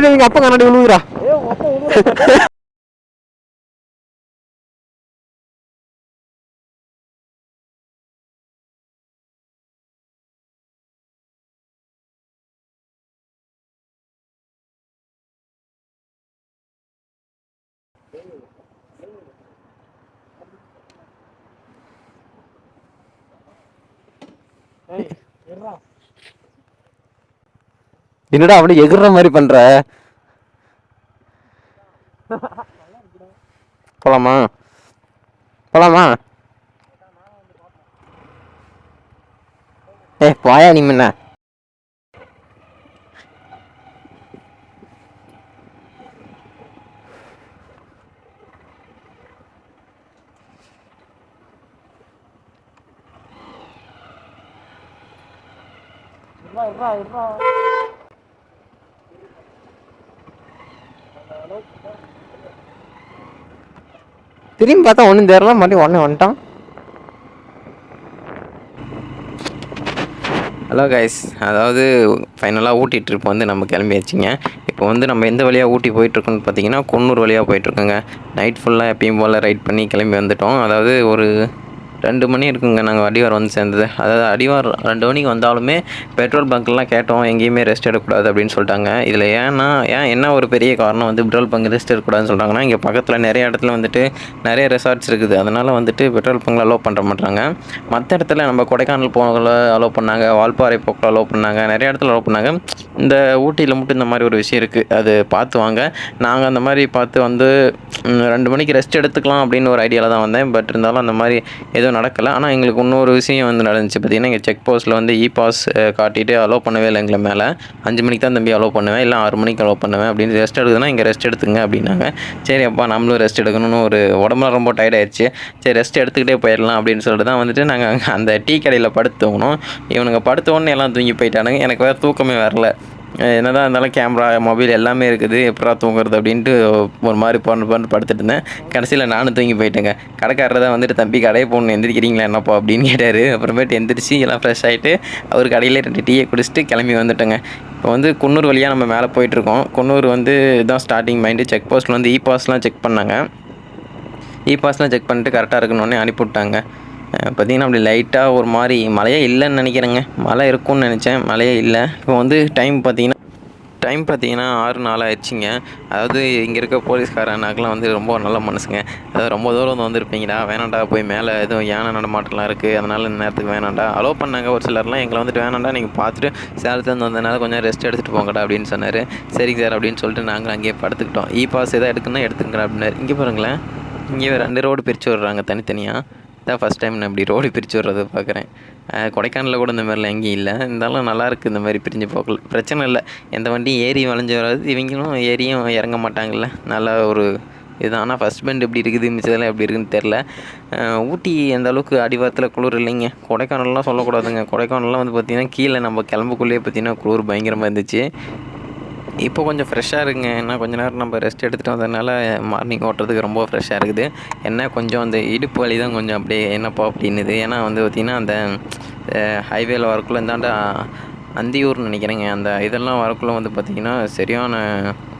எங்கள் அப்பா கண்ணாடி விழுகுறா. என்னடா அப்படி எகுற மாதிரி பண்ற? போலாமா போலாமா? போயா நீ முன்ன. திரும்பி பார்த்தா ஒன்றும் தெரியல, மறுபடியும் உடனே வந்துட்டான். ஹலோ கைஸ், அதாவது ஃபைனலாக ஊட்டி ட்ரிப் வந்து நம்ம கிளம்பியாச்சுங்க. இப்போ வந்து நம்ம எந்த வழியாக ஊட்டி போயிட்டுருக்கோன்னு பார்த்தீங்கன்னா குன்னூர் வழியாக போயிட்டுருக்கோங்க. நைட் ஃபுல்லாக எப்பயும் போல் ரைட் பண்ணி கிளம்பி வந்துவிட்டோம். அதாவது ஒரு 2 மணி இருக்குங்க நாங்கள் அடிவாரம் வந்து சேர்ந்தது. அதாவது அடிவாரம் 2 மணிக்கு வந்தாலுமே பெட்ரோல் பங்க்லாம் கேட்டோம், எங்கேயுமே ரெஸ்ட் எடுக்கக்கூடாது அப்படின்னு சொல்லிட்டாங்க. இதில் ஏன் என்ன ஒரு பெரிய காரணம் வந்து பெட்ரோல் பங்க் ரெஸ்ட் எடுக்கக்கூடாதுன்னு சொல்கிறாங்கன்னா, இங்கே பக்கத்தில் நிறைய இடத்துல வந்துட்டு நிறைய ரெசார்ட்ஸ் இருக்குது. அதனால் வந்துட்டு பெட்ரோல் பங்கில் அலோவ் பண்ணுற மாட்டாங்க. மற்ற இடத்துல நம்ம கொடைக்கானல் போகல அலோவ் பண்ணாங்க, வால்பாறை போக்கில் அலோவ் பண்ணாங்க, நிறைய இடத்துல அலோவ் பண்ணாங்க. இந்த ஊட்டியில் மட்டும் இந்த மாதிரி ஒரு விஷயம் இருக்குது, அது பார்த்து வாங்க. நாங்கள் அந்த மாதிரி பார்த்து வந்து 2 மணிக்கு ரெஸ்ட் எடுத்துக்கலாம் அப்படின்னு ஒரு ஐடியாவில் தான் வந்தேன். பட் இருந்தாலும் அந்த மாதிரி எதுவும் நடக்கலை. ஆனால் எங்களுக்கு இன்னொரு விஷயம் வந்து நடந்துச்சு. பார்த்திங்கன்னா எங்கள் செக் போஸ்ட்டில் வந்து பாஸ் காட்டிட்டு அலோவ் பண்ணவே இல்லை எங்களை. மேலே 5 மணிக்கு தான் தம்பி அலோவ் பண்ணுவேன், இல்லை 6 மணிக்கு அலோவ் பண்ணுவேன் அப்படின்னு. ரெஸ்ட் எடுக்குதுன்னா இங்கே ரெஸ்ட் எடுத்துங்க அப்படின்னாங்க. சரி அப்பா நம்மளும் ரெஸ்ட் எடுக்கணும்னு ஒரு உடம்புலாம் ரொம்ப டயர்ட் ஆயிடுச்சு. சரி ரெஸ்ட் எடுத்துக்கிட்டே போயிடலாம் அப்படின்னு சொல்லிட்டு தான் வந்துட்டு நாங்கள் அந்த டீ கடையில் படுத்து தூங்கணும். இவனுங்க படுத்தோடனே எல்லாம் தூங்கி போயிட்டானுங்க. எனக்கு வேறு தூக்கமே வரல. என்னதான் இருந்தாலும் கேமரா மொபைல் எல்லாமே இருக்குது, எப்படா தூங்குறது அப்படின்ட்டு ஒரு மாதிரி பண்ணு படுத்துட்டு இருந்தேன். கடைசியில் நானும் தூங்கி போயிட்டேங்க. கடைக்காரர் தான் வந்துட்டு தம்பி கடையை போகணும் எந்திரிக்கிறீங்களா என்னப்பா அப்படின்னு கேட்டார். அப்புறமேட்டு எந்திரிச்சு எல்லாம் ஃப்ரெஷ் ஆகிட்டு அவர் கடையில் 2 டீயை குடிச்சிட்டு கிளம்பி வந்துட்டோங்க. இப்போ வந்து குன்னூர் வழியாக நம்ம மேலே போயிட்டுருக்கோம். குன்னூர் வந்து இதுதான் ஸ்டார்டிங் பாயிண்ட்டு. செக் போஸ்ட்டில் வந்து பாஸ்லாம் செக் பண்ணாங்க. பாஸ்லாம் செக் பண்ணிட்டு கரெக்டாக இருக்கணுன்னே அனுப்பிவிட்டாங்க. பார்த்திங்கன்னா அப்படி லைட்டாக ஒரு மாதிரி மழையே இல்லைன்னு நினைக்கிறேங்க. மழை இருக்கும்னு நினச்சேன், மழையே இல்லை. இப்போ வந்து டைம் பார்த்திங்கன்னா 6:04 ஆயிடுச்சுங்க. அதாவது இங்கே இருக்க போலீஸ்காரனாக்கெலாம் வந்து ரொம்ப நல்ல மனசுங்க. அதாவது ரொம்ப தூரம் வந்திருப்பீங்கடா, வேணாண்டா போய் மேலே எதுவும் யானை நடமாட்டம்லாம் இருக்குது, அதனால் இந்த நேரத்துக்கு வேணாண்டா அலோவ் பண்ணாங்க. ஒரு சிலர்லாம் எங்களை வந்துட்டு வேணாண்டா நீங்கள் பார்த்துட்டு சேலத்துலேருந்து வந்ததுனால கொஞ்சம் ரெஸ்ட் எடுத்துகிட்டு போங்கடா அப்படின்னு சொன்னார். சரிங்க சார் அப்படின்னு சொல்லிட்டு நாங்கள் அங்கேயே படுத்துக்கிட்டோம். பாஸ் எதாவது எடுக்கணும்னா எடுத்துக்கிறேன் அப்படின்னாரு. இங்கே பாருங்களேன், இங்கே 2 ரோடு பிரித்து விட்றாங்க தனித்தனியாக. இதான் ஃபஸ்ட் டைம் நான் இப்படி ரோடு பிரித்து விட்றதை பார்க்குறேன். கொடைக்கானலில் கூட இந்த மாதிரிலாம் எங்கேயும் இல்லை. இருந்தாலும் நல்லாயிருக்கு இந்த மாதிரி பிரிஞ்சு போக்கல, பிரச்சனை இல்லை. எந்த வண்டியும் ஏறி வளைஞ்சு வராது, இவங்களும் ஏறியும் இறங்க மாட்டாங்கல்ல, நல்லா ஒரு இதுதான். ஆனால் ஃபஸ்ட் பெண்ட் எப்படி இருக்குது, மிச்சதெல்லாம் எப்படி இருக்குதுன்னு தெரில. ஊட்டி அந்த அளவுக்கு அடிவாரத்தில் குளிர் இல்லைங்க. கொடைக்கானல்லாம் சொல்லக்கூடாதுங்க. கொடைக்கானல்லாம் வந்து பார்த்திங்கன்னா கீழே நம்ம கிளம்புக்குள்ளேயே பார்த்திங்கன்னா குளிர் பயங்கரமாக இருந்துச்சு. இப்போ கொஞ்சம் ஃப்ரெஷ்ஷாக இருக்குங்க. ஏன்னா கொஞ்சம் நேரம் நம்ம ரெஸ்ட் எடுத்துகிட்டு வந்ததுனால மார்னிங் ஓட்டுறதுக்கு ரொம்ப ஃப்ரெஷ்ஷாக இருக்குது. என்ன கொஞ்சம் அந்த இடுப்பு வலி தான் கொஞ்சம் அப்படியே என்னப்பா அப்படின்னுது. ஏன்னா வந்து பார்த்திங்கன்னா அந்த ஹைவேல வரக்குள்ளே இந்தாண்டா அந்தியூர்னு நினைக்கிறேங்க, அந்த இதெல்லாம் வரக்குள்ளே வந்து பார்த்திங்கன்னா சரியான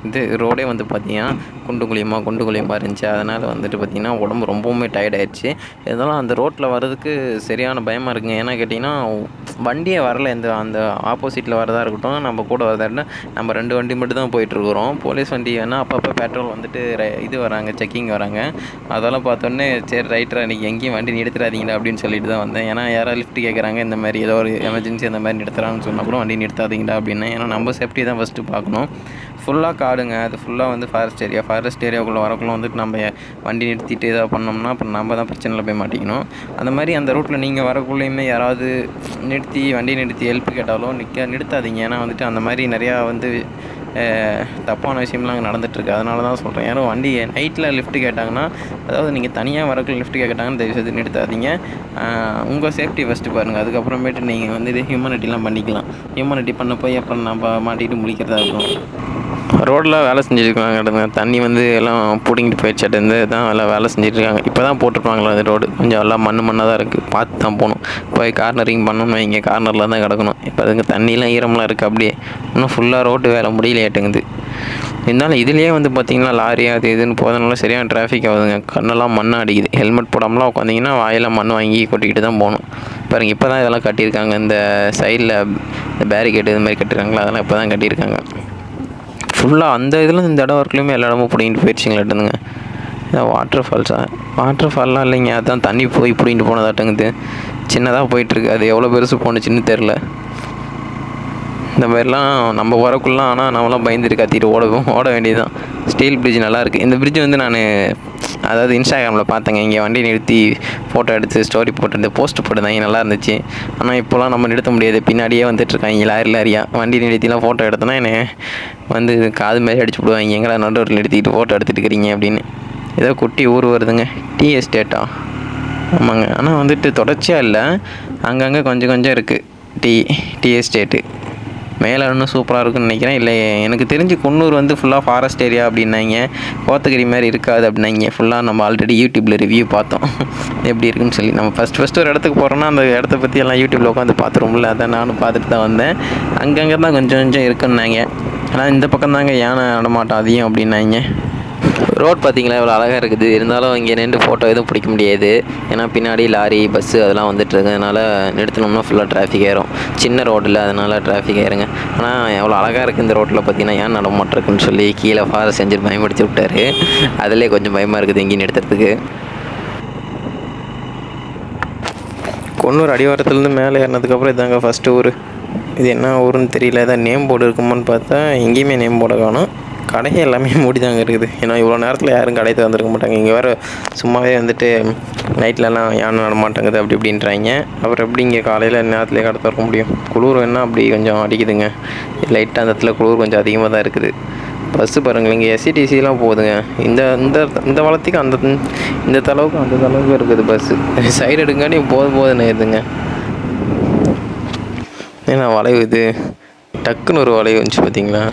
இது ரோடே வந்து பார்த்திங்கன்னா குண்டு குழியமாக இருந்துச்சு. அதனால் வந்துட்டு பார்த்திங்கன்னா உடம்பு ரொம்பவுமே டயர்ட் ஆகிடுச்சு. இதெல்லாம் அந்த ரோட்டில் வர்றதுக்கு சரியான பயமாக இருக்குங்க. ஏன்னா கேட்டிங்கன்னா வண்டியே வரல. அந்த ஆப்போசிட்டில் வரதா இருக்கட்டும், நம்ம கூட வரதா இருக்கட்டும், நம்ம 2 வண்டி மட்டும் தான் போயிட்டுருக்குறோம். போலீஸ் வண்டி வேணால் அப்பப்போ பெட்ரோல் வந்துட்டு இது வராங்க, செக்கிங் வராங்க. அதெல்லாம் பார்த்தோன்னே சரி ரைட்டரா இன்றைக்கி எங்கேயும் வண்டி நிறுத்துறாதீங்களா அப்படின்னு சொல்லிட்டு தான் வந்தேன். ஏன்னா யாராவது லிஃப்ட் கேட்குறாங்க, இந்த மாதிரி ஏதோ ஒரு எமர்ஜென்சி அந்த மாதிரி நிறுத்துறாங்கன்னு சொன்னால் கூட வண்டி நிறுத்தாதீங்களா அப்படின்னு. ஏன்னா நம்ம சேஃப்டி தான் ஃபஸ்ட்டு பார்க்கணும். ஃபுல்லாக காடுங்க, அது ஃபுல்லாக வந்து ஃபாரஸ்ட் ஏரியாவுக்குள்ளே வரக்குள்ளே வந்துட்டு நம்ம வண்டி நிறுத்திட்டு ஏதாவது பண்ணோம்னா அப்புறம் நம்ம தான் பிரச்சனையில் போய் மாட்டிக்கணும். அந்த மாதிரி அந்த ரூட்டில் நீங்கள் வரக்குள்ளேயுமே யாராவது வண்டி நிறுத்தி ஹெல்ப் கேட்டாலும் நிறுத்தாதீங்க. ஏன்னா வந்துட்டு அந்த மாதிரி நிறையா வந்து தப்பான விஷயம்லாம் அங்கே நடந்துகிட்ருக்கு. அதனால தான் சொல்கிறேன். யாரும் வண்டி நைட்டில் லிஃப்ட் கேட்டாங்கன்னா, அதாவது நீங்கள் தனியாக வரக்குள்ள லிஃப்ட் கேட்டாங்கன்னு தயவுசெய்து நிறுத்தாதீங்க. உங்கள் சேஃப்டி ஃபஸ்ட்டு பாருங்கள், அதுக்கப்புறமேட்டு நீங்கள் வந்து இது ஹியூமனிட்டிலாம் பண்ணிக்கலாம். ஹியூமனிட்டி பண்ண போய் அப்புறம் நம்ம மாட்டிகிட்டு முழிக்கிறதா இருக்கும். ரோட்டில் வேலை செஞ்சுருக்காங்க. தண்ணி வந்து எல்லாம் பிடிங்கிட்டு போயிடுச்சாட்டேருந்து தான் எல்லாம் வேலை செஞ்சுட்ருக்காங்க. இப்போ தான் போட்டிருப்பாங்களா அந்த ரோடு கொஞ்சம் எல்லாம் மண்ணாக தான் இருக்குது. பார்த்து தான் போகணும். போய் கார்னரிங் பண்ணணும்னு இங்கே கார்னரில் தான் கிடக்கணும். இப்போ அதுங்க தண்ணியெலாம் ஈரமெலாம் இருக்குது. அப்படியே இன்னும் ஃபுல்லாக ரோட்டு வேலை முடியலையாட்டுங்குது. இருந்தாலும் இதுலேயே வந்து பார்த்திங்கன்னா லாரி அது இதுன்னு போகிறதுனால சரியான டிராஃபிக் ஆகுதுங்க. கண்ணெல்லாம் மண்ணாக அடிக்குது. ஹெல்மெட் போடாமலாம் உட்காந்திங்கன்னா வாயெல்லாம் மண் வாங்கி கொட்டிக்கிட்டு தான் போகணும். பாருங்க இப்போ தான் இதெல்லாம் கட்டியிருக்காங்க. இந்த சைடில் இந்த பேரிகேடு இது மாதிரி கட்டிருக்காங்களா, அதெல்லாம் இப்போ தான் கட்டியிருக்காங்க. ஃபுல்லாக அந்த இதில் இந்த இடம் வரைக்குமே எல்லா இடமும் பிடிங்கிட்டு போயிடுச்சிங்களாட்டுங்க. வாட்டர் ஃபால்லாம் இல்லைங்க, அதுதான் தண்ணி போய் பிடிங்கிட்டு போனதாட்டுங்குது. சின்னதாக போயிட்டுருக்கு. அது எவ்வளோ பெருசு போணுச்சுன்னு தெரில. இந்த மாதிரிலாம் நம்ம வரக்குள்ளலாம் ஆனால் நம்மளாம் பயந்துட்டு கத்திட்டு ஓட வேண்டியது தான். ஸ்டீல் பிரிட்ஜ் நல்லாயிருக்கு. இந்த பிரிட்ஜ் வந்து நான் அதாவது இன்ஸ்டாகிராமில் பார்த்தேங்க. இங்கே வண்டி நிறுத்தி ஃபோட்டோ எடுத்து ஸ்டோரி போட்டு போஸ்ட் போட்டுருந்தாங்க, நல்லா இருந்துச்சு. ஆனால் இப்போலாம் நம்ம நிறுத்த முடியாது. பின்னாடியே வந்துட்டுருக்காங்க லாரியா. வண்டி நிறுத்திலாம் ஃபோட்டோ எடுத்தோன்னா என்னை வந்து காது மாதிரி அடிச்சு விடுவாங்க. எங்கடா நடுவில் நிறுத்திக்கிட்டு ஃபோட்டோ எடுத்துகிட்டு இருக்கிறீங்க அப்படின்னு. ஏதோ குட்டி ஊர் வருதுங்க. டீ எஸ்டேட்டா? ஆமாங்க. ஆனால் வந்துட்டு தொடர்ச்சியாக இல்லை, அங்கங்கே கொஞ்சம் இருக்குது டீ எஸ்டேட்டு. மேலே இன்னும் சூப்பராக இருக்குன்னு நினைக்கிறேன். இல்லை எனக்கு தெரிஞ்சு குன்னூர் வந்து ஃபுல்லாக ஃபாரஸ்ட் ஏரியா அப்படின்னாங்க. கோத்தகிரி மாதிரி இருக்காது அப்படின்னாங்க. ஃபுல்லாக நம்ம ஆல்ரெடி யூடியூப்பில் ரிவ்யூ பார்த்தோம் எப்படி இருக்குன்னு சொல்லி. நம்ம ஃபஸ்ட்டு ஒரு இடத்துக்கு போகிறோன்னா அந்த இடத்த பற்றி எல்லாம் யூடியூப்பில் உட்காந்து பார்த்துருவோம்ல, அதான் நானும் பார்த்துட்டு தான் வந்தேன். அங்கங்கே தான் கொஞ்சம் இருக்குன்னாங்க. ஆனால் இந்த பக்கம் தாங்க யானை நடமாட்டம் அதிகம் அப்படின்னாங்க. ரோட் பார்த்திங்களா இவ்வளோ அழகாக இருக்குது. இருந்தாலும் இங்கே நின்று ஃபோட்டோ எதுவும் பிடிக்க முடியாது. ஏன்னா பின்னாடி லாரி பஸ்ஸு அதெல்லாம் வந்துட்டுருக்கு. அதனால் நிறுத்தினோம்னா ஃபுல்லாக டிராஃபிக் ஆயிரும். சின்ன ரோடில் அதனால் டிராஃபிக் ஆயிருங்க. ஆனால் எவ்வளோ அழகாக இருக்குது இந்த ரோட்டில் பார்த்தீங்கன்னா. ஏன் நடமாட்டிருக்குன்னு சொல்லி கீழே ஃபாரஸ்ட் செஞ்சு பயன்படுத்தி விட்டார். அதிலே கொஞ்சம் பயமாக இருக்குது எங்கேயும் நிறுத்துறதுக்கு. குன்னூர் அடிவாரத்துலேருந்து மேலே ஏறினதுக்கப்புறம் இதாங்க ஃபஸ்ட்டு ஊர். இது என்ன ஊருன்னு தெரியல. ஏதாவது நேம் போர்டு இருக்குமான்னு பார்த்தா எங்கேயுமே நேம் போர்டை காணும். கடையே எல்லாமே மூடி தாங்க இருக்குது. ஏன்னா இவ்வளோ நேரத்தில் யாரும் கடை திறந்துருக்க மாட்டாங்க. இங்கே வேறு சும்மாவே வந்துட்டு நைட்லலாம் யானை நடமாட்டேங்குது அப்படி இப்படின்றாங்க. அப்புறம் எப்படி இங்கே காலையில் நேரத்துலேயே கடை திறக்க முடியும்? குளிர் வேணால் அப்படி கொஞ்சம் அடிக்குதுங்க. லைட்டாக அந்த இடத்துல குளிர் கொஞ்சம் அதிகமாக தான் இருக்குது. பஸ்ஸு பாருங்களேன், இங்கே எஸ்சிடிசிலாம் போகுதுங்க. இந்த இந்த இந்த வளத்துக்கு இந்த தளவுக்கு அந்த தளவுக்கு இருக்குது பஸ்ஸு. சைடு எடுங்காட்டி போதுன்னு இருக்குதுங்க. ஏன்னா வளைவு இது டக்குன்னு ஒரு வளைவு வந்துச்சு பார்த்தீங்களா?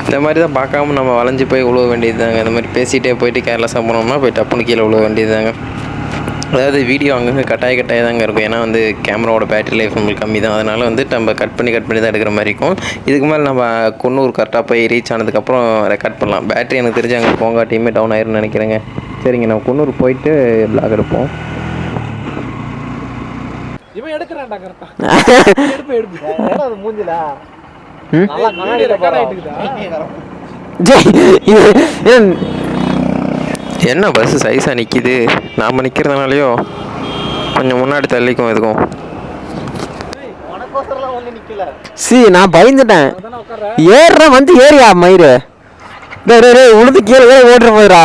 இந்த மாதிரி தான் பார்க்காம நம்ம வளைஞ்சி போய் உழுவ வேண்டியது தாங்க. இந்த மாதிரி பேசிகிட்டே போயிட்டு கேர்லெஸ்ஸாக போனோம்னா போய் டப்புன்னு கீழே உழுவ வேண்டியது தாங்க. அதாவது வீடியோ அங்கங்கே கட்டாய தாங்க இருக்கும். ஏன்னா வந்து கேமராவோட பேட்டரி லைஃப் நம்மளுக்கு கம்மி தான். அதனால் வந்து நம்ம கட் பண்ணி தான் எடுக்கிற மாதிரி இருக்கும். இதுக்கு மேலே நம்ம குன்னூர் கரெக்டாக போய் ரீச் ஆனதுக்கப்புறம் ரெக்கார்ட் பண்ணலாம். பேட்டரி எனக்கு தெரிஞ்சு அங்கே போங்காட்டியுமே டவுன் ஆயிரும்னு நினைக்கிறேங்க. சரிங்க, நம்ம குன்னூர் போயிட்டு பிளாக் எடுப்போம். இவன் எடுக்கிறான்டா கரெக்டாக எடுப்பு மூஞ்சில என்ன பஸ் சைஸாக நிற்கிது? நாம் நிற்கிறதுனாலையோ கொஞ்சம் முன்னாடி தள்ளிக்கும் எதுக்கும். நான் பயந்துட்டேன். ஏறுறேன் வந்து ஏறியா மயிறு உழுது கீழே ஓடுற போயிடா.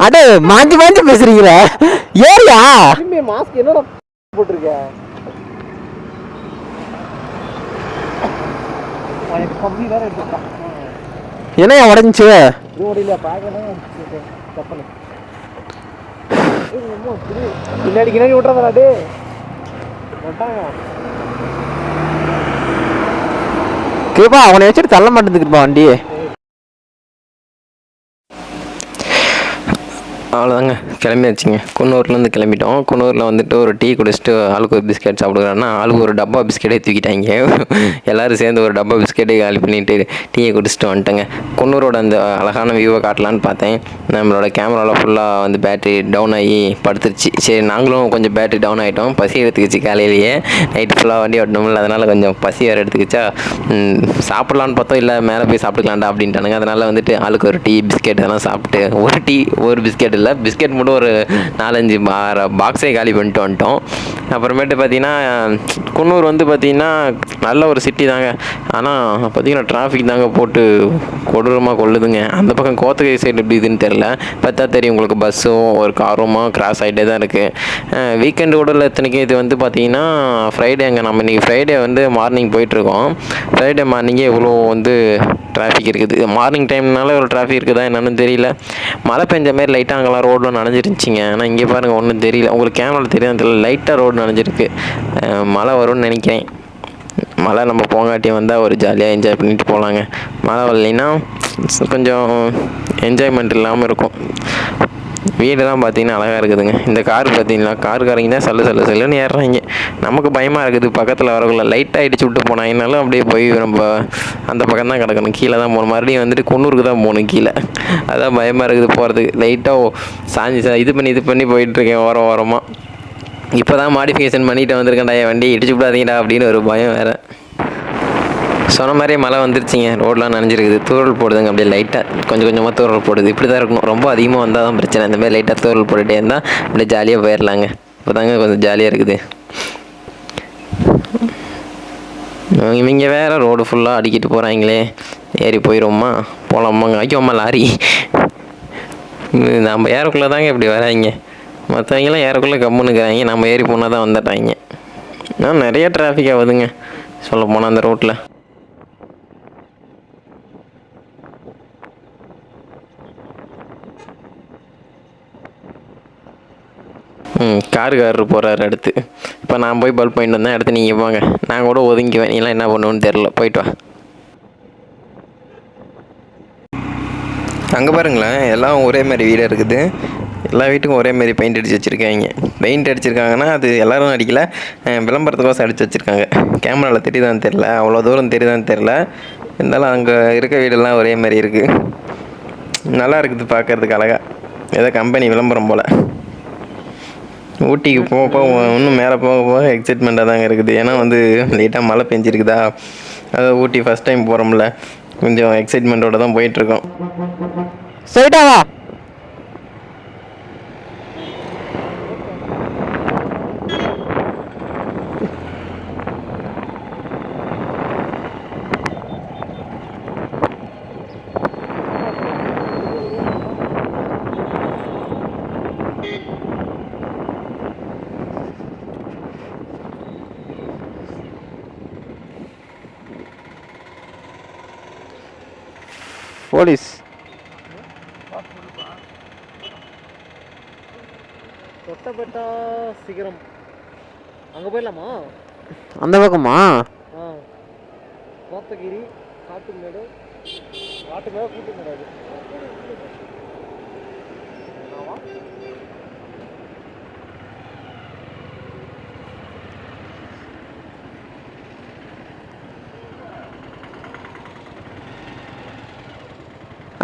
அடே மாஞ்சி பேசுறீங்களா? ஏரியா மாஸ்க் என்னடா போட்டிருக்க? என்ன உடஞ்சிச்சு? பின்னாடி விட்டுறதா டே கேப்பா, அவனை வச்சுட்டு தள்ள மாட்டேங்குதுப்பா வண்டி. அவ்வளோதாங்க, கிளம்பியாச்சுங்க. குன்னூர்லேருந்து கிளம்பிட்டோம். குன்னூரில் வந்துட்டு ஒரு டீ குடிச்சிட்டு ஆளுக்கு ஒரு பிஸ்கெட் சாப்பிடுறான்னா ஆளுக்கு ஒரு டப்பா பிஸ்கெட்டே தூக்கிட்டாங்க. எல்லோரும் சேர்ந்து ஒரு டப்பா பிஸ்கெட்டே காலி பண்ணிவிட்டு டீயை குடிச்சிட்டு வந்துட்டேங்க. குன்னூரோட அந்த அழகான வியூவை காட்டலான்னு பார்த்தேன். நம்மளோட கேமராவில் ஃபுல்லாக வந்து பேட்ரி டவுன் ஆகி படுத்துருச்சு. சரி, நாங்களும் கொஞ்சம் பேட்ரி டவுன் ஆகிட்டோம். பசி எடுத்துக்கிச்சு. காலையிலேயே நைட்டு ஃபுல்லாக வண்டி ஓட்டணும்ல, அதனால் கொஞ்சம் பசி வேறு எடுத்துக்கிச்சா. சாப்பிட்லான்னு பார்த்தோம், இல்லை மேலே போய் சாப்பிட்டுக்கலாம்டா அப்படின்ட்டானுங்க. அதனால் வந்துட்டு ஆளுக்கு ஒரு டீ பிஸ்கெட் அதெல்லாம் சாப்பிட்டு ஒரு டீ ஒரு பிஸ்கெட் இல்லை இல்லை, பிஸ்கெட் மட்டும் ஒரு 4-5 பாக்ஸே காலி பண்ணிட்டு வந்துட்டோம். அப்புறமேட்டு பார்த்தீங்கன்னா குன்னூர் வந்து பார்த்திங்கன்னா நல்ல ஒரு சிட்டி தாங்க. ஆனால் பார்த்திங்கன்னா டிராஃபிக் தாங்க போட்டு கொடூரமாக கொள்ளுதுங்க. அந்த பக்கம் கோத்தகிரி சைடு எப்படி இதுன்னு தெரில, பார்த்தா தெரியும் உங்களுக்கு, பஸ்ஸும் ஒரு காருமா கிராஸ் ஆகிட்டே தான் இருக்குது. வீக்கெண்டு கூட இல்லை இத்தனைக்கும். இது வந்து பார்த்திங்கன்னா ஃப்ரைடேங்க. நம்ம இன்றைக்கி ஃப்ரைடே வந்து மார்னிங் போயிட்டுருக்கோம். ஃப்ரைடே மார்னிங்கே இவ்வளோ வந்து டிராஃபிக் இருக்குது. மார்னிங் டைம்னால ஒரு டிராஃபிக் இருக்குதா என்னன்னு தெரியல. மழை பெஞ்ச மாதிரி லைட்டாக அங்கெல்லாம் ரோடில் நனைஞ்சிருந்துச்சிங்க. ஆனால் இங்கே பாருங்கள் ஒன்றும் தெரியல. உங்களுக்கு கேமராவில் தெரியாது தெரியல, லைட்டாக ரோடு நனைஞ்சிருக்கு. மழை வரும்னு நினைக்கிறேன். மழை நம்ம போங்காட்டி வந்தால் ஒரு ஜாலியாக என்ஜாய் பண்ணிட்டு போகலாங்க. மழை வரலைன்னா கொஞ்சம் என்ஜாய்மெண்ட் இல்லாமல் இருக்கும். வீடெல்லாம் பார்த்தீங்கன்னா அழகாக இருக்குதுங்க. இந்த கார் பார்த்தீங்கன்னா காருக்காரங்க தான் சல்லுன்னு ஏறுறாங்க. நமக்கு பயமாக இருக்குது. பக்கத்தில் வரக்குள்ள லைட்டாக இடிச்சு விட்டு போனாங்கனாலும் அப்படியே போய் நம்ம அந்த பக்கம் தான் கிடக்கணும், கீழே தான் போகணும். மறுபடியும் வந்துட்டு குன்னூருக்கு தான் போகணும் கீழே. அதான் பயமாக இருக்குது போகிறதுக்கு. லைட்டாக சாஞ்சி இது பண்ணி போயிட்டுருக்கேன் ஓரமாக. இப்போ தான் மாடிஃபிகேஷன் பண்ணிட்டு வந்திருக்கேன்டா, என் வண்டி இடிச்சு விடாதீங்கடா அப்படின்னு ஒரு பயம் வேறு. சொன்ன மாதிரியே மழை வந்துருச்சிங்க. ரோடெலாம் நனைஞ்சிருக்குது. தூரல் போடுதுங்க, அப்படியே லைட்டாக கொஞ்சமாக தூரல் போடுது. இப்படி தான் இருக்கணும். ரொம்ப அதிகமாக வந்தால் தான் பிரச்சனை. இந்த மாதிரி லைட்டாக தூரல் போட்டுகிட்டே இருந்தால் அப்படியே ஜாலியாக போயிடலாங்க. இப்போ தாங்க கொஞ்சம் ஜாலியாக இருக்குது. இவங்க வேறு ரோடு ஃபுல்லாக அடிக்கிட்டு போகிறாங்களே. ஏறி போயிடுவோம்மா, போகலாமாங்க. ஐயோம்மா லாரி. நம்ம ஏறக்குள்ளே தாங்க இப்படி வராங்க. மற்றவங்களாம் ஏறக்குள்ளே கம்முன்னுக்குறாங்க. நம்ம ஏறி போனால் தான் வந்துட்டாங்க. ஆனால் நிறைய டிராஃபிக் ஆகுதுங்க சொல்ல போனால் அந்த ரோட்டில். காரு போகிறாரு அடுத்து. இப்போ நான் போய் பல்ப் பாயிண்ட் வந்தேன். அடுத்து நீங்கள் போங்க. நான் கூட ஒதுங்கிக்குவேன். நீலாம் என்ன பண்ணுவேன்னு தெரில. போயிட்டு வா. அங்கே பாருங்களேன், எல்லாம் ஒரே மாதிரி வீடாக இருக்குது. எல்லா வீட்டுக்கும் ஒரே மாதிரி பெயிண்ட் அடித்து வச்சுருக்காங்க. பெயிண்ட் அடிச்சிருக்காங்கன்னா அது எல்லோரும் அடிக்கல, விளம்பரத்துக்கோசம் அடித்து வச்சுருக்காங்க. கேமராவில் தெரியுதான்னு தெரில, அவ்வளோ தூரம் தெரியுதான்னு தெரில. இருந்தாலும் அங்கே இருக்க வீடெல்லாம் ஒரே மாதிரி இருக்குது. நல்லா இருக்குது பார்க்குறதுக்கு அழகாக. ஏதோ கம்பெனி விளம்பரம் போல். ஊட்டிக்கு போக இன்னும் மேலே போக எக்ஸைட்மெண்ட்டாக தாங்க இருக்குது. ஏன்னா வந்து லைட்டாக மழை பெஞ்சிருக்குதா, அதாவது ஊட்டி ஃபஸ்ட் டைம் போகிறோம்ல, கொஞ்சம் எக்ஸைட்மெண்ட்டோடு தான் போயிட்டுருக்கோம். சரிட்டாவா போலீஸ் தொட்டபெட்டா சிகரம் அங்கே போயிடலாமா? அந்த பக்கமா? கோத்தகிரி காட்டுமேடு கூட்டுமேடு. அது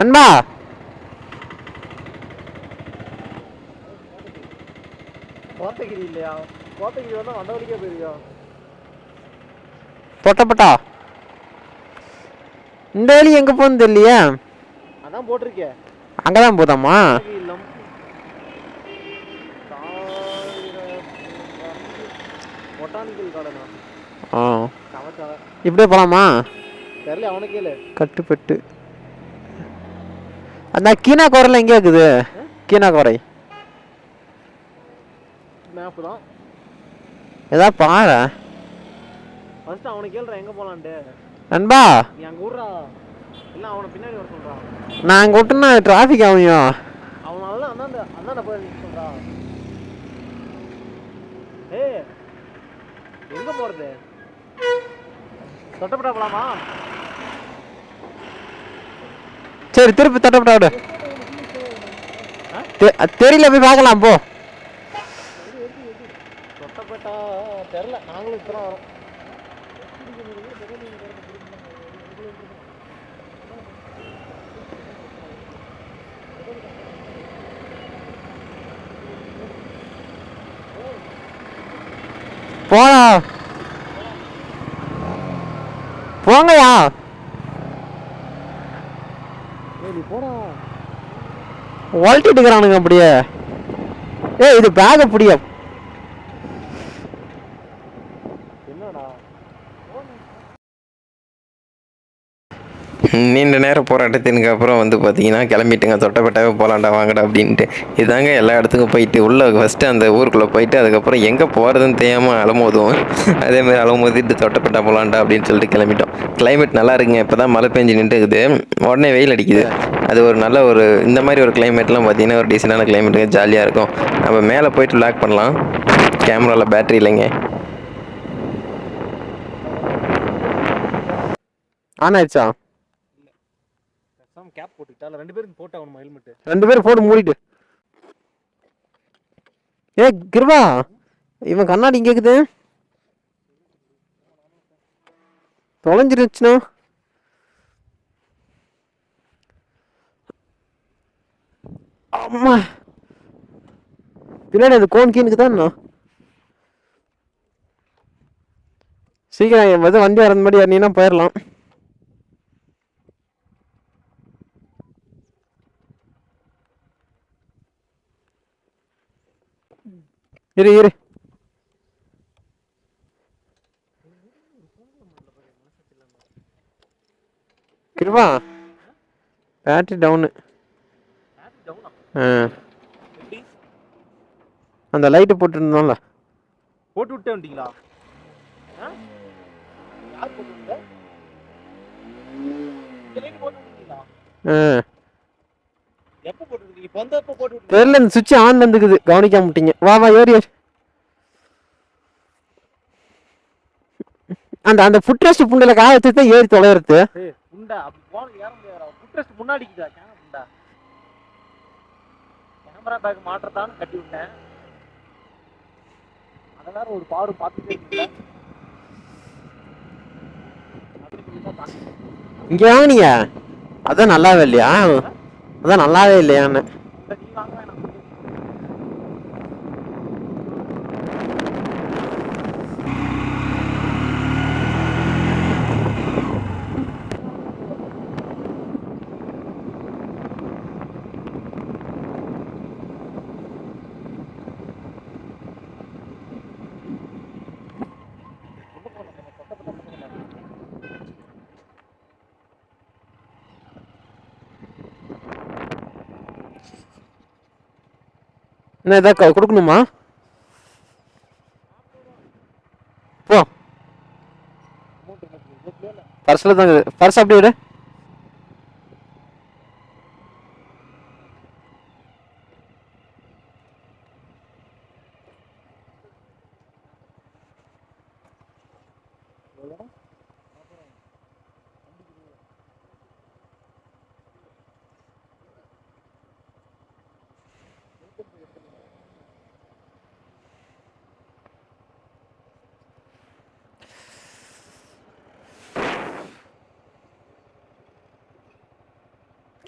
அன்பா கோத்தகிரி இல்லையா? கோத்தகிரி வந்தால் வண்டவழிக்கே போயிருக்கா? தொட்டப்பட்டா இந்த வழி எங்கே போகணுன்னு தெரியலையே. அதான் போட்டிருக்கேன். அங்கே தான் போதாமா? இல்லம் பொட்டானிக்கல் கார்டனா? இப்படியே போகலாமா? தெரியல, அவனுக்கே இல்லை. கட்டுப்பட்டு அந்த கீனா கோரையில் எங்கே இருக்குது? கீனா கோரை மேப்பு தான். ஏதாவது பாரு. ஃபர்ஸ்ட் அவனை கேள்றா எங்கே போகலான்ட்டு. நண்பா நீ அங்கே விட்றா, இல்லை அவனை பின்னாடி வர சொல்கிறான். நான் அங்கே விட்டுனா டிராஃபிக் ஆகும். அவனால அந்தாண்ட போய் சொல்கிறா. ஏய் எங்கே போகிறது? தொட்டப்பட்டா போகலாமா? சரி திருப்பி தொட்டப்பட்டா விடு. தெரியல, போய் பார்க்கலாம் போ. தொட்டப்பட்டா தெரில, நாங்களும் இப்போ தான் வரோம். போடா போங்கயா. நீ போடா. ஒழட்டிட்டு இருக்கிறானுங்க அப்படியே. ஏய் இது பேக் அப்படியே. என்னடா நீண்ட நேர போராட்டத்திற்கு அப்புறம் வந்து பார்த்தீங்கன்னா கிளம்பிட்டுங்க. தொட்டப்பட்டாவே போகலாண்டா வாங்கடா அப்படின்ட்டு. இதாங்க எல்லா இடத்துக்கும் போயிட்டு உள்ளே ஃபஸ்ட்டு அந்த ஊருக்குள்ளே போயிட்டு அதுக்கப்புறம் எங்கே போகிறதுன்னு தெரியாமல் அலமோதுவோம். அதேமாதிரி அலமோதிட்டு தொட்டப்பட்டா போகலாண்டா அப்படின்னு சொல்லிட்டு கிளம்பிட்டோம். கிளைமேட் நல்லா இருக்குங்க. இப்போ தான் மழை பெஞ்சு நின்றுக்குது. உடனே வெயில் அடிக்குது. அது ஒரு நல்ல ஒரு இந்த மாதிரி ஒரு கிளைமேட்லாம் பார்த்தீங்கன்னா ஒரு டீசெண்டான கிளைமேட்டுங்க, ஜாலியாக இருக்கும். நம்ம மேலே போயிட்டு லாக் பண்ணலாம். கேமராவில் பேட்டரி இல்லைங்க. ஆன் ஆயிடுச்சா? பேசாம கேப் போட்டுக்கிட்டா இல்லை 2 பேருக்கு போட்டு ஆகணுமா ஹெல்மெட்டு? 2 பேரும் போட்டு மூடிட்டு. ஏ கிருபா, இவன் கண்ணாடி இங்கே இருக்குது. தொலைஞ்சிருச்சுனா அம்மா பின்னாடி அது கோன் கீனுக்கு தான். சீக்கிரம் என் வண்டி வரது மாதிரி யாருனா போயிடலாம். இரு இரு. Kirupa battery down. அந்த லைட்டு போட்டுருந்தோம்ல. போட்டு விட்டே வந்துட்டீங்களா? யார் போட்டு விட்ட? போட்டு விட்டீங்களா? எப்போ போட்டு விட்டீங்க? இப்போ வந்து எப்போ போட்டு விட்டீங்க? தெரியல, இந்த சுவிட்ச் ஆன்ல இருந்துக்குது, கவனிக்காம விட்டீங்க. வா வா ஏறி ஏறி. அந்த அந்த ஃபுட் ரெஸ்ட் புண்டில காய வச்சு தான் ஏறி தொலைறது. புண்டா அப்படி போன ஏற முடியாதுடா. ஃபுட் ரெஸ்ட் முன்னாடிக்குதா கேமரா புண்டா. கேமரா பேக் மாற்றத்தான்னு கட்டி விட்டேன். அதனால ஒரு பாரு பார்த்துட்டே இருக்கீங்களா? இங்க வாங்கினீங்க அதான் நல்லாவே இல்லையா? அதான் நல்லாவே இல்லையான்னு. நீ வாங்க வேணாம். என்ன ஏதாவது கொடுக்கணுமா? போ பர்ஸில் தான் இருக்குது. பர்ஸ் அப்படி விடு.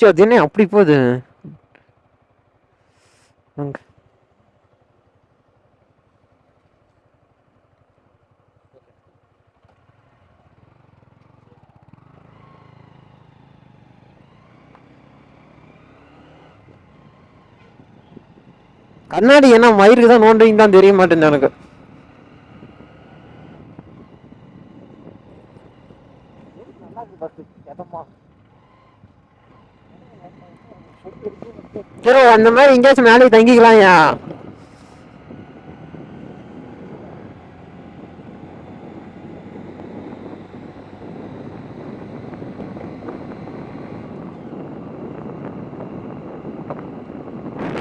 சரி அது என்ன அப்படி போகுது? கண்ணாடி என்ன மயிருக்கு தான் நோண்டிங்க தான் தெரிய மாட்டேங்குது எனக்கு. சரி அந்த மாதிரி எங்கேயாச்சும் மேலே தங்கிக்கலாம்.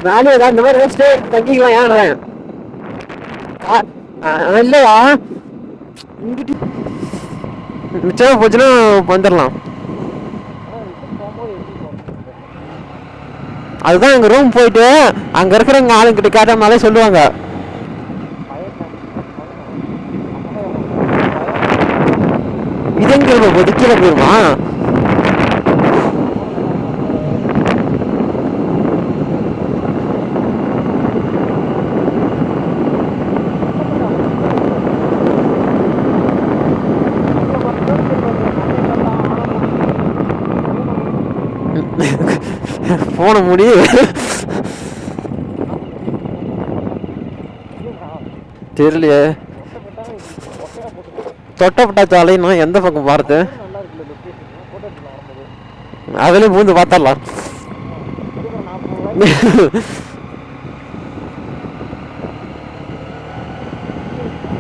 மேலே ஏதாவது இந்த மாதிரி ரெஸ்ட் தங்கிக்கலாம் ஏன்றேன். இல்லையா மிச்சம் போச்சுன்னா வந்துடலாம். அதுதான் எங்க ரூம் போயிட்டு அங்க இருக்கிறவங்க ஆளுங்கிட்ட கேட்டாமலே சொல்லுவாங்க. இது எங்க ஒதுக்கீழ போயிருமா? போன முடியும். தெரியலையே. ஒட்டையா போட்டு தொட்டப்பட்டா சாலைன்னா எந்த பக்கம் பார்த்து நல்லா இருக்குல்ல லொக்கேஷன் போட்டோ எடுத்துலாம் வரும்போது. அதுலேயும் பூந்து பார்த்துடலாம். அதுக்கு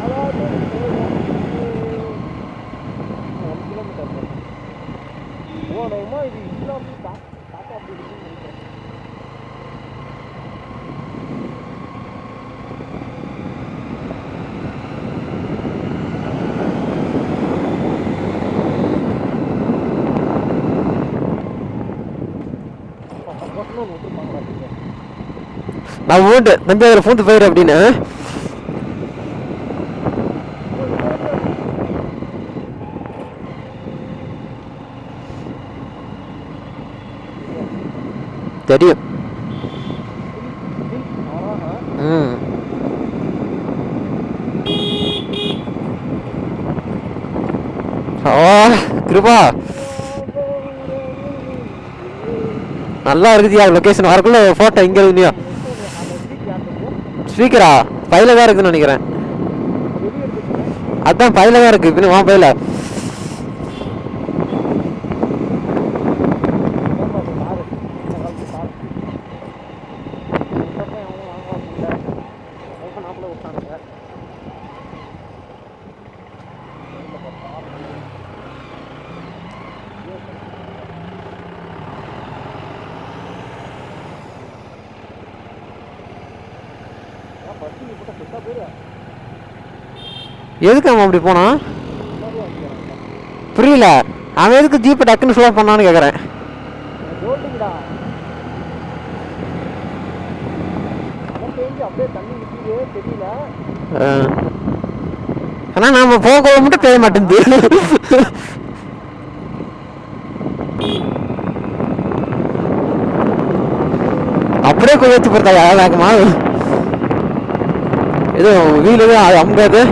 40 ரூபாய்க்கு போனோமா இது இல்லாம தாத்தா அப்படி இருக்குன்னு நினைக்கிறேன். நான் ஊண்டு தம்பி அதில் பூந்து போயிரு அப்படின்னு. தெரியும். ம் கிருபா நல்லா இருக்குதியா லொக்கேஷன். வரக்குள்ள ஃபோட்டோ இங்கே இருக்குனியா? ஸ்பீக்கரா பையில தான் இருக்குன்னு நினைக்கிறேன். அதான் பையில தான் இருக்கு. பின்ன வா பையில. எதுக்கு அவன் அப்படி போனான் புரியல. அவன் எதுக்கு ஜீப்பை டக்குன்னு ஸ்லோ பண்ணான்னு கேட்குறேன். ஆனா நாம போக மட்டும் பேய மாட்டேங்குது. அப்படியே போய் வச்சு போறதா வேகமா ஏதோ வீடு அமுகாது.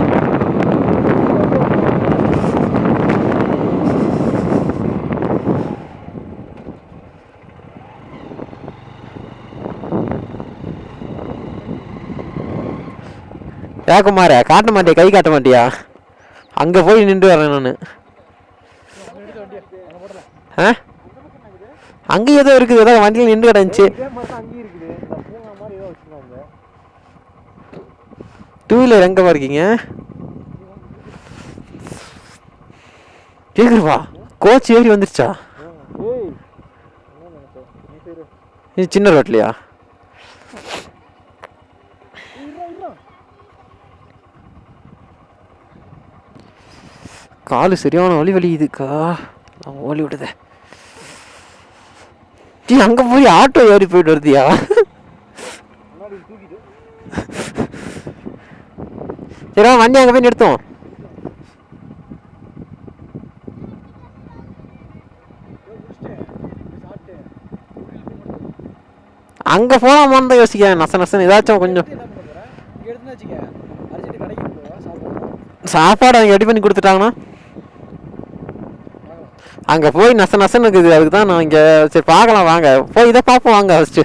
கேட்குமாரா காட்ட மாட்டியா? கை காட்ட மாட்டியா? அங்கே போய் நின்று வரேன் நான். ஆ அங்கே ஏதோ இருக்குது. ஏதோ வண்டியில் நின்று கிடந்துச்சு. டூ வீலர் எங்கே இருக்கீங்க? கேக்குறவா கோச் ஏறி வந்துருச்சா? இது சின்ன ரோட்லையா? காலு சரியான வலி இதுக்கா. நான் ஓலி விடுத. ஜி அங்கே போய் ஆட்டோ ஏறி போயிட்டு வருதியா? சரி வண்டி அங்கே போய் நிறுத்தும். அங்கே போகலாமான்னு தான் யோசிக்கிறேன். நசன்னு ஏதாச்சும் கொஞ்சம் சாப்பாடு அங்கே ரெடி பண்ணி கொடுத்துட்டாங்கன்னா அங்கே போய் நசன்னு இருக்குது. அதுக்கு தான் நான் இங்கே சரி பார்க்கலாம் வாங்க போய் இதை பார்ப்போம் வாங்க ஃபஸ்ட்டு.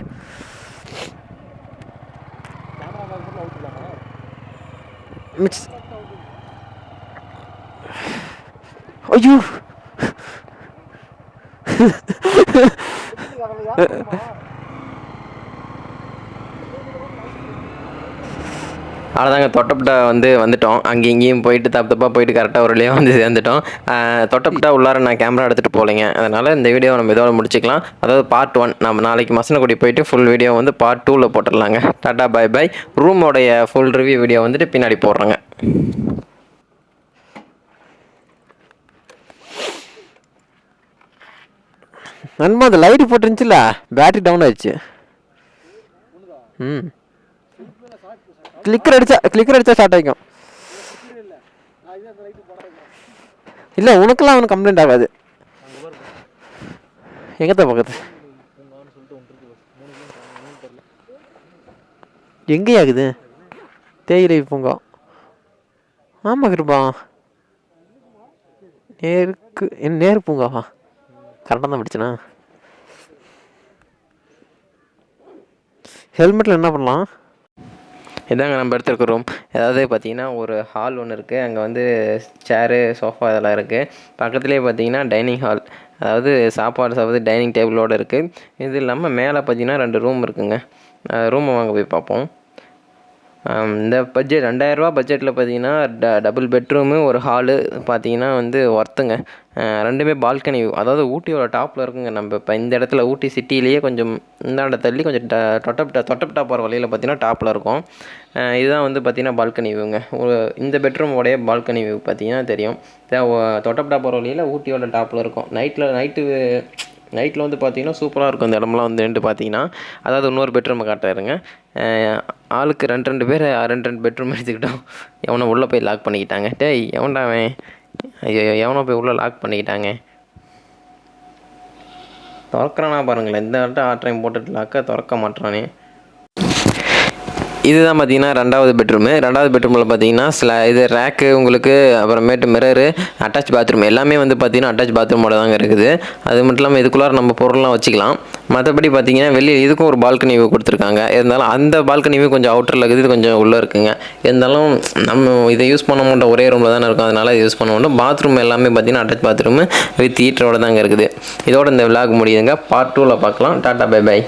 ஐயோ அவ்வளோதாங்க. தொட்டப்பட்டா வந்துட்டோம். அங்கே இங்கேயும் போயிட்டு தப்பாக போயிட்டு கரெக்டாக ஒரு வழியாக சேர்ந்துட்டோம். தொட்டப்பட்டா உள்ளார நான் கேமரா எடுத்துகிட்டு போகலைங்க. அதனால் இந்த வீடியோவை நம்ம இதோட முடிச்சுக்கலாம். அதாவது பார்ட் 1 நம்ம நாளைக்கு மசனக்குடி போயிட்டு ஃபுல் வீடியோ பார்ட் 2ல் போட்டுடலாங்க. Tata bye bye. ரூமோடைய ஃபுல் ரிவ்யூ வீடியோ பின்னாடி போடுறேங்க. நண்பா அந்த லைட்டு போட்டுருந்துச்சுல பேட்டரி டவுன் ஆயிடுச்சு. கிளிக்கர் அடிச்சா ஸ்டார்ட் ஆகிக்கும். இல்லை உனக்கெல்லாம் அவனுக்கு கம்ப்ளைண்ட் ஆகாது. எங்கத்த பக்கத்து எங்கேயாகுது? தேயிலை பூங்கா. ஆமாம் கிருபா நேரு பூங்காவா? கரெக்டாக தான் படிச்சனா? ஹெல்மெட்டில் என்ன பண்ணலாம்? இதாங்க நம்ம எடுத்துருக்க ரூம். அதாவது பார்த்தீங்கன்னா ஒரு ஹால் ஒன்று இருக்குது. அங்கே வந்து சேரு, சோஃபா இதெல்லாம் இருக்குது. பக்கத்துலேயே பார்த்தீங்கன்னா டைனிங் ஹால், அதாவது சாப்பாடு சாப்பிட்றது டைனிங் டேபிளோடு இருக்குது. இது இல்லாமல் மேலே பார்த்தீங்கன்னா 2 ரூம் இருக்குங்க. ரூமை வாங்க போய் பார்ப்போம். இந்த பட்ஜெட் 2000 பட்ஜெட்டில் பார்த்தீங்கன்னா டபுள் பெட்ரூமு, ஒரு ஹாலு பார்த்தீங்கன்னா வந்து ஒர்த்துங்க. ரெண்டுமே பால்கனி வியூ, அதாவது ஊட்டியோட டாப்பில் இருக்குங்க. நம்ம இப்போ இந்த இடத்துல ஊட்டி சிட்டிலேயே கொஞ்சம் இந்தாண்ட தள்ளி கொஞ்சம் தொட்டப்பட்டா போகிற வழியில் பார்த்தீங்கன்னா டாப்பில் இருக்கும். இதுதான் வந்து பார்த்தீங்கன்னா பால்கனி வியூங்க. இந்த பெட்ரூமோடைய பால்கனி வியூ பார்த்தீங்கன்னா தெரியும். தொட்டப்பட்டா போகிற வழியில் ஊட்டியோட டாப்பில் இருக்கும். நைட்டில் வந்து பார்த்தீங்கன்னா சூப்பராக இருக்கும் இந்த இடம்லாம் வந்து பார்த்தீங்கன்னா. அதாவது இன்னொரு பெட்ரூமை காட்டுறாருங்க. ஆளுக்கு 2 பேர் 2 பெட்ரூம் எடுத்துக்கிட்டோம். எவனோ உள்ளே போய் லாக் பண்ணிக்கிட்டாங்க. டேய் எவன்டா அவன்? ஐயோ, எவனோ போய் உள்ளே லாக் பண்ணிக்கிட்டாங்க. திறக்கிறானா பாருங்களேன். இந்த ஆட்டையும் போட்டுட்டு லாக்கை திறக்க மாட்டானே. இதுதான் பார்த்தீங்கன்னா 2வது பெட்ரூமு. 2வது பெட்ரூமில் பார்த்தீங்கன்னா இது ரேக்கு உங்களுக்கு, அப்புறமேட்டு மிரரு, அட்டாச் பாத்ரூம் எல்லாமே வந்து பார்த்தீங்கன்னா அட்டாச் பாத்ரூமோட தாங்க இருக்குது. அது மட்டும் இல்லாமல் இதுக்குள்ளார நம்ம பொருள்லாம் வச்சுக்கலாம். மற்றபடி பார்த்தீங்கன்னா வெளியே இதுக்கும் ஒரு பால்கனி வியூ கொடுத்துருக்காங்க. இருந்தாலும் அந்த பால்கனி வியூ கொஞ்சம் அவுட்டரில் இருக்குது, இது கொஞ்சம் உள்ளே இருக்குங்க. இருந்தாலும் நம்ம இதை யூஸ் பண்ண மாட்டோம், ஒரே ரூமில் தானே இருக்கும், அதனால் இதை யூஸ் பண்ண மாட்டோம். பாத்ரூம் எல்லாமே பார்த்தீங்கன்னா அட்டாச் பாத்ரூமு வித் ஹீட்டரோட தாங்க இருக்குது. இதோட இந்த விளாக் முடியுதுங்க. பார்ட் 2ல் பார்க்கலாம். Tata bye by.